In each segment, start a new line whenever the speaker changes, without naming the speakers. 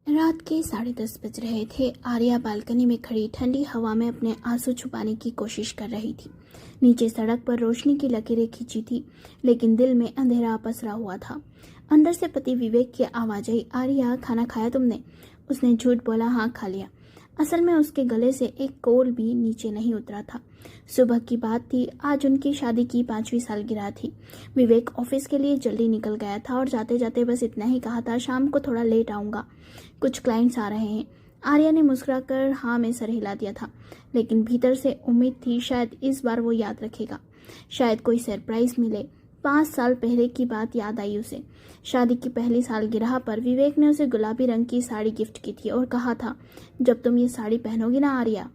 रात के 10:30 बज रहे थे। आर्या बालकनी में खड़ी ठंडी हवा में अपने आंसू छुपाने की कोशिश कर रही थी। नीचे सड़क पर रोशनी की लकीरें खींची थी, लेकिन दिल में अंधेरा पसरा हुआ था। अंदर से पति विवेक की आवाज आई, आर्या खाना खाया तुमने? उसने झूठ बोला, हाँ खा लिया। असल में उसके गले से एक कोल भी नीचे नहीं उतरा था। सुबह की बात थी, आज उनकी शादी की 5वीं सालगिरह थी। विवेक ऑफिस के लिए जल्दी निकल गया था और जाते जाते बस इतना ही कहा था, शाम को थोड़ा लेट आऊँगा, कुछ क्लाइंट्स आ रहे हैं। आर्या ने मुस्कुराकर हाँ में सर हिला दिया था, लेकिन भीतर से उम्मीद थी शायद इस बार वो याद रखेगा, शायद कोई सरप्राइज मिले। 5 साल पहले की बात याद आई उसे। शादी की पहली सालगिरह पर विवेक ने उसे गुलाबी रंग की साड़ी गिफ्ट की थी और कहा था, जब तुम ये साड़ी पहनोगी ना आर्या,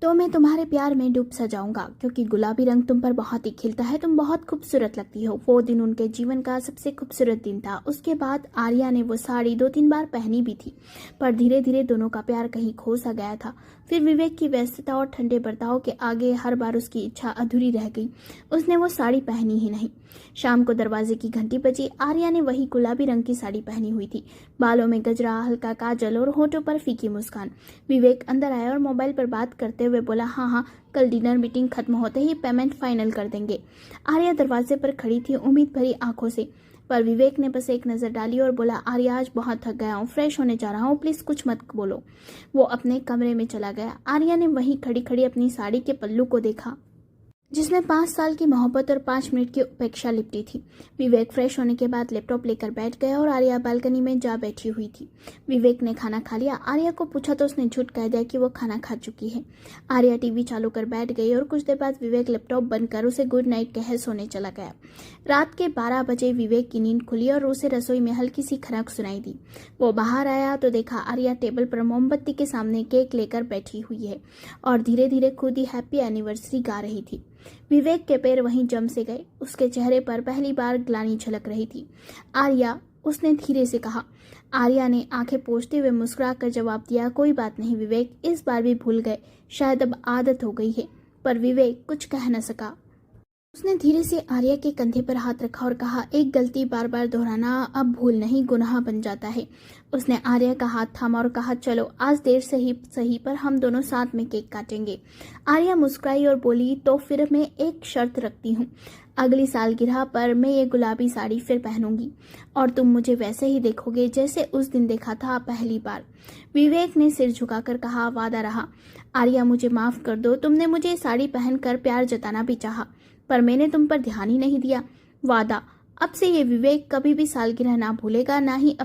तो मैं तुम्हारे प्यार में डूब सा जाऊंगा, क्योंकि गुलाबी रंग तुम पर बहुत ही खिलता है, तुम बहुत खूबसूरत लगती हो। वो दिन उनके जीवन का सबसे खूबसूरत दिन था। उसके बाद आर्या ने वो साड़ी 2-3 बार पहनी भी थी, पर धीरे धीरे दोनों का प्यार कहीं खो सा गया था। फिर विवेक की व्यस्तता और ठंडे बर्ताव के आगे हर बार उसकी इच्छा अधूरी रह गई। उसने वो साड़ी पहनी ही नहीं। शाम को दरवाजे की घंटी बजी। आर्या ने वही गुलाबी रंग की साड़ी पहनी हुई थी, बालों में गजरा, हल्का काजल और होठों पर फीकी मुस्कान। विवेक अंदर आया और मोबाइल पर बात करते हुए बोला, हाँ, कल डिनर मीटिंग खत्म होते ही पेमेंट फाइनल कर देंगे। आर्या दरवाजे पर खड़ी थी उम्मीद भरी आंखों से, पर विवेक ने बस एक नजर डाली और बोला, आर्या आज बहुत थक गया हूँ, फ्रेश होने जा रहा हूँ, प्लीज कुछ मत बोलो। वो अपने कमरे में चला गया। आर्या ने वहीं खड़ी खड़ी अपनी साड़ी के पल्लू को देखा, जिसमें 5 साल की मोहब्बत और 5 मिनट की उपेक्षा लिपटी थी। विवेक फ्रेश होने के बाद लैपटॉप लेकर बैठ गया और आर्या बालकनी में जा बैठी हुई थी। विवेक ने खाना खा लिया। आर्या को पूछा तो उसने झूठ कह दिया कि वो खाना खा चुकी है। आर्या टीवी चालू कर बैठ गई और कुछ देर बाद विवेक लैपटॉप बंद कर उसे गुड नाइट कह सोने चला गया। रात के 12 बजे विवेक की नींद खुली और उसे रसोई में हल्की सी खनक सुनाई दी। वो बाहर आया तो देखा आर्या टेबल पर मोमबत्ती के सामने केक लेकर बैठी हुई है और धीरे धीरे खुद ही हैप्पी एनिवर्सरी गा रही थी। विवेक के पैर वहीं जम से गए। उसके चेहरे पर पहली बार ग्लानि झलक रही थी। आर्या, उसने धीरे से कहा। आर्या ने आंखें पोंछते हुए मुस्कुरा कर जवाब दिया, कोई बात नहीं विवेक, इस बार भी भूल गए, शायद अब आदत हो गई है। पर विवेक कुछ कह न सका। उसने धीरे से आर्या के कंधे पर हाथ रखा और कहा, एक गलती बार बार दोहराना अब भूल नहीं, गुनाह बन जाता है। उसने आर्या का हाथ थामा और कहा, चलो आज देर से ही सही पर हम दोनों साथ में केक काटेंगे। आर्या मुस्कुराई और बोली, तो फिर मैं एक शर्त रखती हूँ, अगली सालगिरह पर मैं ये गुलाबी साड़ी फिर पहनूंगी और तुम मुझे वैसे ही देखोगे जैसे उस दिन देखा था पहली बार। विवेक ने सिर झुकाकर कहा, वादा रहा। आर्या, मुझे माफ कर दो, तुमने मुझे साड़ी पहनकर प्यार जताना भी चाहा, पर मैंने तुम पर ध्यान ही नहीं दिया। वादा, अब से ये विवेक कभी भी सालगिरह ना भूलेगा, ना ही